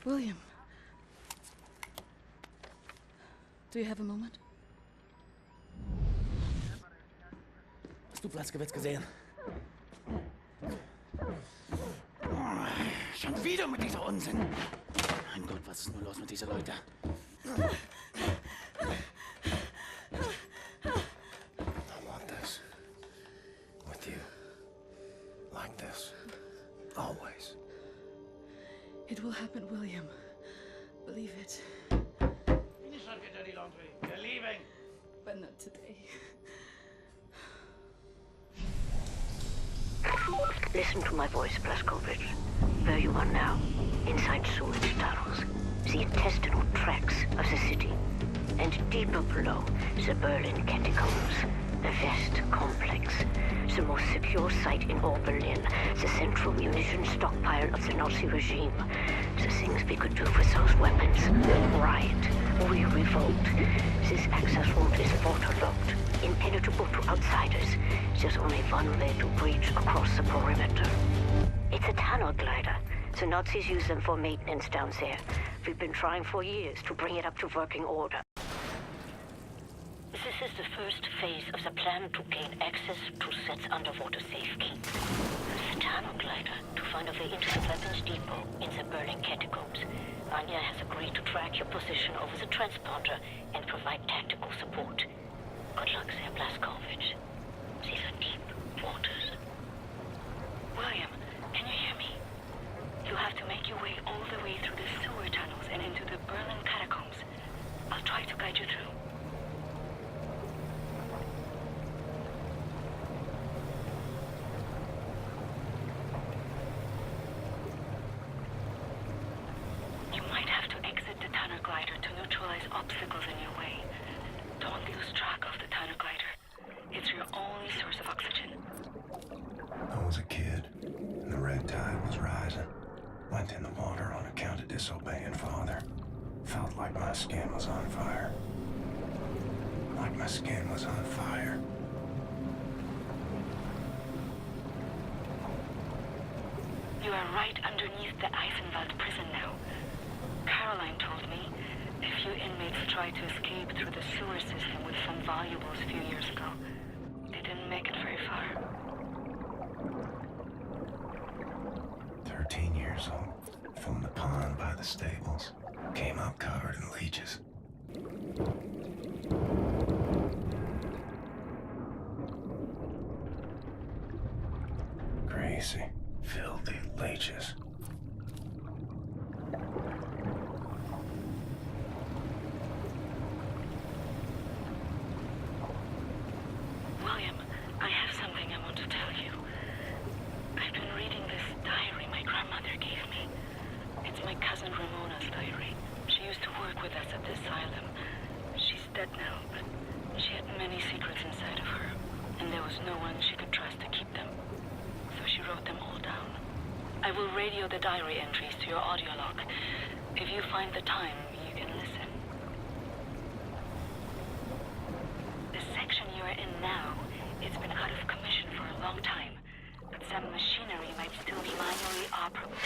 William. Do you have a moment? Hast du Platzgewitz gesehen? Schon wieder mit dieser Unsinn. Mein Gott, was ist nur los mit diesen Leuten? I want this. With you. Like this. Always. It will happen, William. Believe it. Finish up your dirty laundry. We're leaving. But not today. Listen to my voice, Blazkowicz. There you are now, inside sewage tunnels, the intestinal tracts of the city. And deeper below, the Berlin catacombs, the vast complex, the most secure site in all Berlin, the central munition stockpile of the Nazi regime. The things we could do with those weapons. Riot. We revolt. This access route is waterlogged, impenetrable to outsiders. There's only one way to breach across the perimeter. It's a tunnel glider. The Nazis use them for maintenance down there. We've been trying for years to bring it up to working order. This is the first phase of the plan to gain access to Set's underwater safekey. The tunnel glider to find a way into the weapons depot in the Berlin catacombs. Anya has agreed to track your position over the transponder and provide tactical support. Good luck there, Blazkowicz. These are deep waters. William, can you hear me? You have to make your way all the way through the sewer tunnels and into the Berlin catacombs. I'll try to guide you through. You might have to exit the tunnel glider to neutralize obstacles in your way. Don't lose track of the tunnel glider. It's your only source of oxygen. I was a kid, and the red tide was rising. Went in the water on account of disobeying father. Felt like my skin was on fire. Like my skin was on fire. You are right underneath the Eisenwald prison now. Caroline told me a few inmates tried to escape through the sewer system with some valuables a few years ago. They didn't make it very far. 13 years old. From the pond by the stables. Came up covered in leeches. Crazy, filthy leeches. William, I have something I want to tell you. I've been reading this diary my grandmother gave me. It's my cousin Ramona's diary. She used to work with us at the asylum. She's dead now, but she had many secrets inside of her, and there was no one she could trust to keep them. So she wrote them all down. I will radio the diary entries to your audio log. If you find the time, you can listen. The section you are in now, it's been out of commission for a long time, but some machinery might still be manually operable.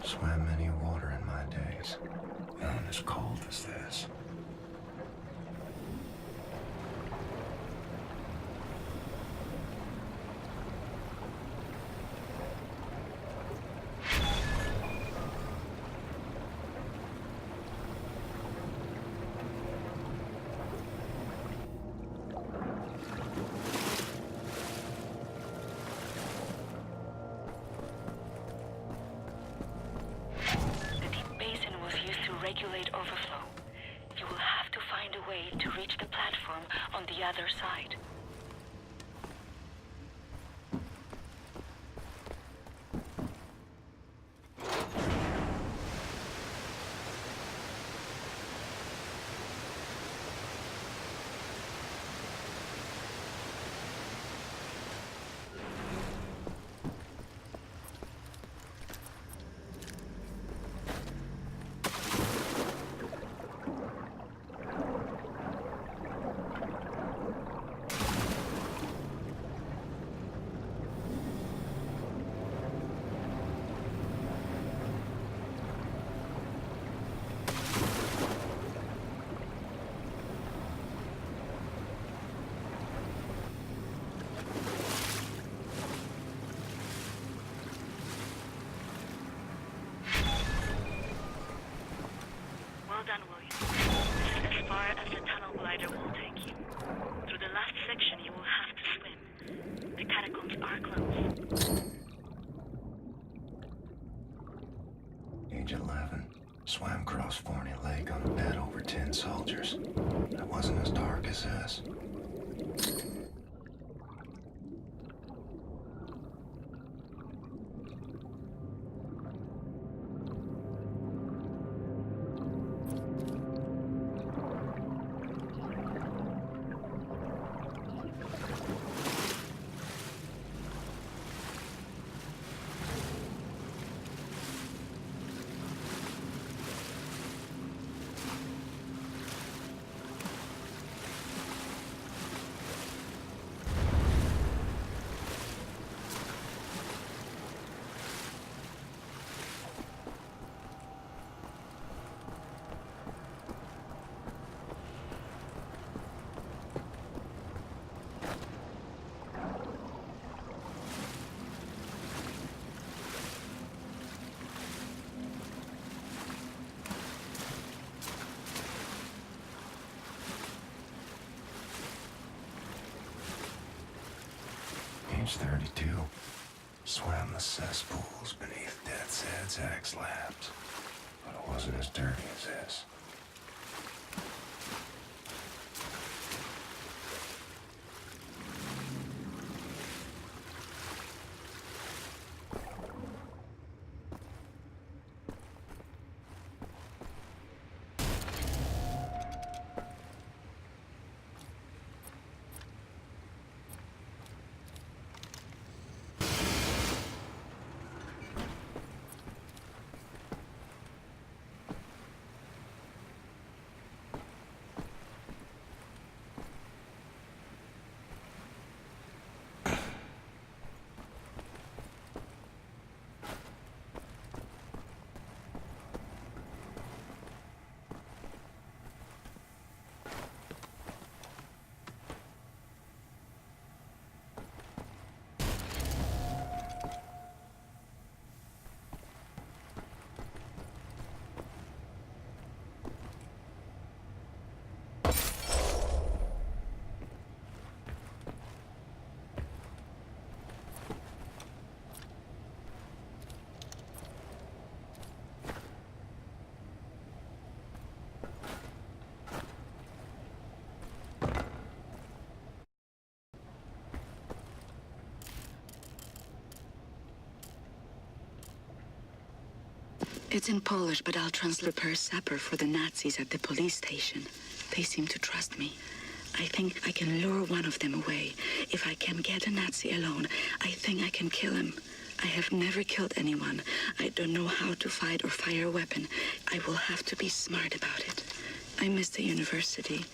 Swam many water in my days. None as cold as this. Regulate overflow. You will have to find a way to reach the platform on the other side. age 11. Swam across Forney Lake on a bed over 10 soldiers. It wasn't as dark as this. Age 32. Swam the cesspools beneath Death's Head's axe labs. But it wasn't as dirty as this. It's in Polish, but I'll translate per sapper for the Nazis at the police station. They seem to trust me. I think I can lure one of them away. If I can get a Nazi alone, I think I can kill him. I have never killed anyone. I don't know how to fight or fire a weapon. I will have to be smart about it. I miss the university.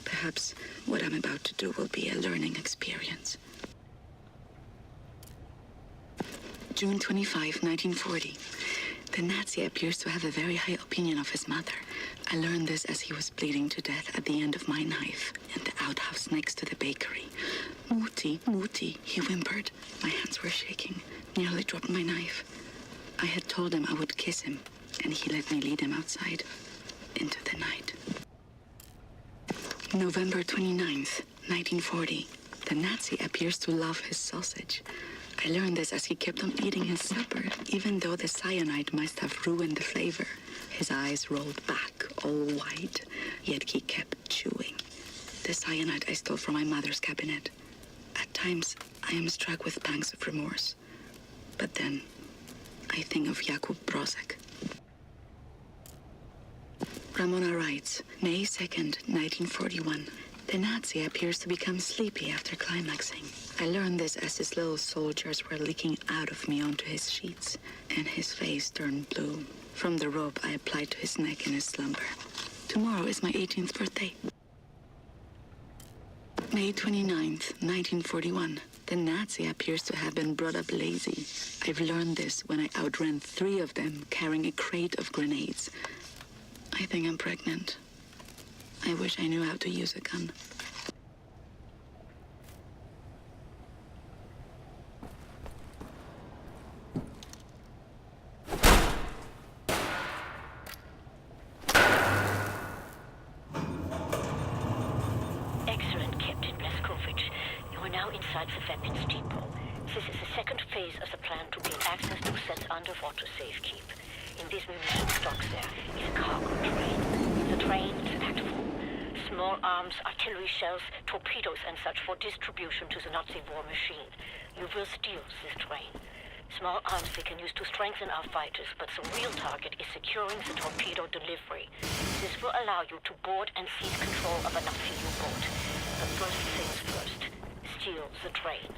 Perhaps what I'm about to do will be a learning experience. June 25, 1940. The Nazi appears to have a very high opinion of his mother. I learned this as he was bleeding to death at the end of my knife in the outhouse next to the bakery. Mutti, Mutti, he whimpered. My hands were shaking, nearly dropped my knife. I had told him I would kiss him, and he let me lead him outside into the night. November 29th, 1940. The Nazi appears to love his sausage. I learned this as he kept on eating his supper, even though the cyanide must have ruined the flavor. His eyes rolled back, all white, yet he kept chewing. The cyanide I stole from my mother's cabinet. At times, I am struck with pangs of remorse. But then, I think of Jakub Brozek. Ramona writes, May 2nd, 1941. The Nazi appears to become sleepy after climaxing. I learned this as his little soldiers were leaking out of me onto his sheets, and his face turned blue. From the rope I applied to his neck in his slumber. Tomorrow is my 18th birthday. May 29th, 1941. The Nazi appears to have been brought up lazy. I've learned this when I outran 3 of them carrying a crate of grenades. I think I'm pregnant. I wish I knew how to use a gun. Excellent, Captain Blazkowicz. You are now inside the weapons depot. This is the second phase of the plan to gain access to Set's underwater safekeep. In these munition stocks there is a cargo train. The train is packed full. Small arms, artillery shells, torpedoes and such for distribution to the Nazi war machine. You will steal this train. Small arms they can use to strengthen our fighters, but the real target is securing the torpedo delivery. This will allow you to board and seize control of a Nazi U-boat. But first things first, steal the train.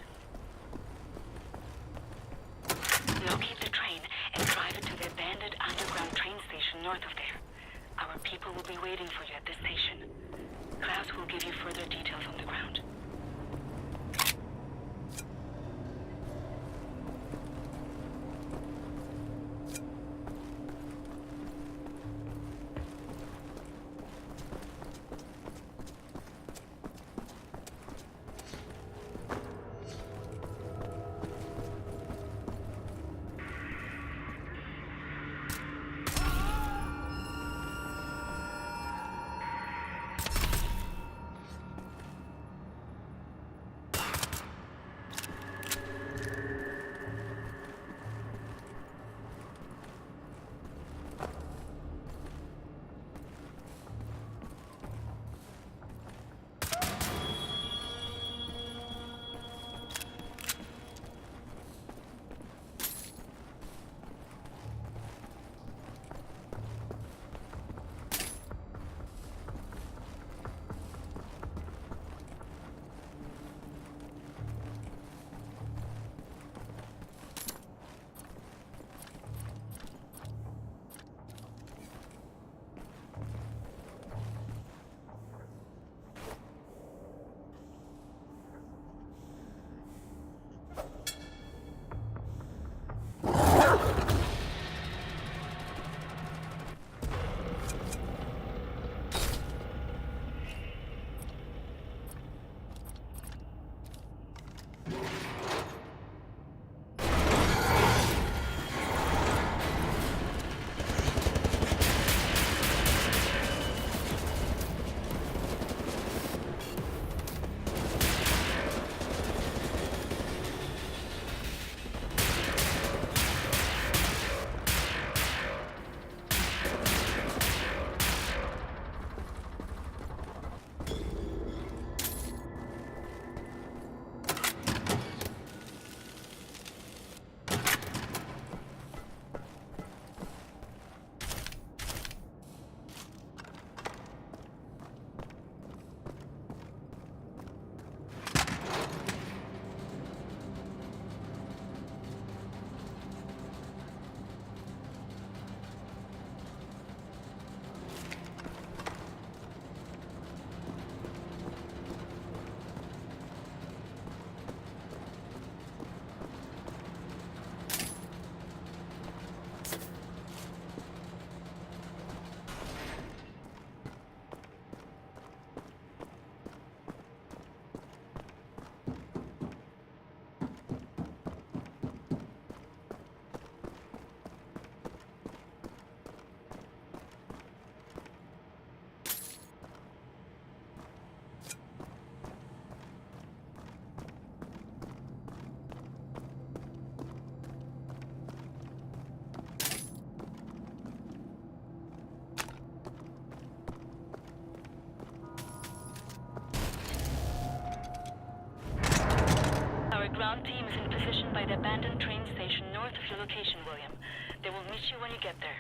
Locate the train and drive it to the abandoned underground train station north of there. Our people will be waiting for you at the station. Klaus will give you further details on the ground. Ground team is in position by the abandoned train station north of your location, William. They will meet you when you get there.